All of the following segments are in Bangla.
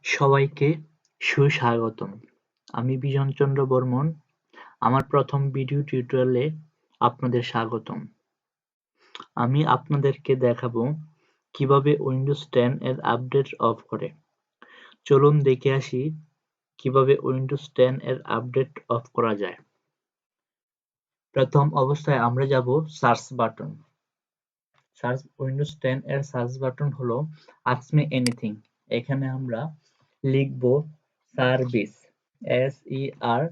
সবাইকে সুস্বাগতম। আমি বিজন চন্দ্র বর্মন। আমার প্রথম ভিডিও টিউটোরিয়ালে আপনাদের স্বাগতম। আমি আপনাদেরকে দেখাবো কিভাবে উইন্ডোজ 10 এর আপডেট অফ করে। চলুন দেখে আসি কিভাবে উইন্ডোজ 10 এর আপডেট অফ করা যায়। প্রথম অবস্থায় আমরা যাব সার্চ বাটন। উইন্ডোজ 10 এর সার্চ বাটন হলো আস্ক মি এনিথিং। এখানে আমরা লিখব সার্ভিস, SERVICES,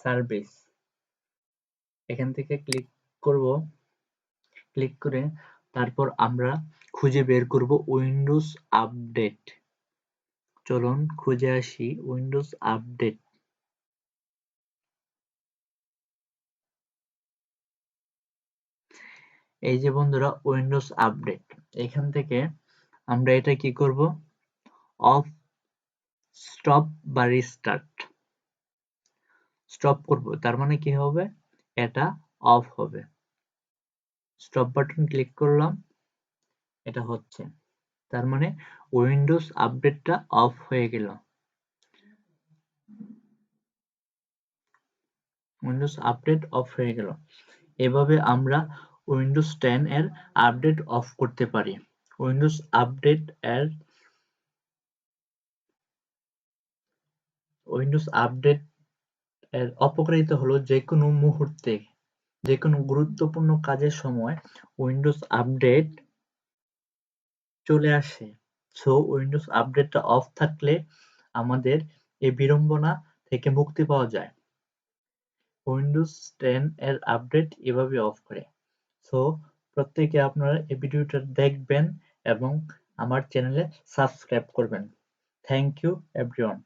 সার্ভিস। এখান থেকে ক্লিক করব। ক্লিক করে তারপর আমরা খুঁজে বের করব উইন্ডোজ আপডেট। চলুন খুঁজে আসি উইন্ডোজ আপডেট। এই যে বন্ধুরা উইন্ডোজ আপডেট, এখান থেকে আমরা এটা কি করব, অফ, স্টপ বা রিস্টার্ট। স্টপ করব, তার মানে কি হবে, এটা অফ হবে। স্টপ বাটন ক্লিক করলাম, এটা হচ্ছে, তার মানে উইন্ডোজ আপডেটটা অফ হয়ে গেল। উইন্ডোজ আপডেট অফ হয়ে গেল। এভাবে আমরা উইন্ডোজ 10 এর আপডেট অফ করতে পারি। উইন্ডোজ আপডেট এর অপকারিতা হলো যে কোনো মুহূর্তে, যে কোনো গুরুত্বপূর্ণ কাজের সময় উইন্ডোজ আপডেট চলে আসে। সো উইন্ডোজ আপডেটটা অফ থাকলে আমাদের এই বিড়ম্বনা থেকে মুক্তি পাওয়া যায়। উইন্ডোজ 10 এর আপডেট এভাবে অফ করে। সো প্রত্যেকে আপনারা এই ভিডিওটা দেখবেন এবং আমার চ্যানেলে সাবস্ক্রাইব করবেন। Thank you everyone.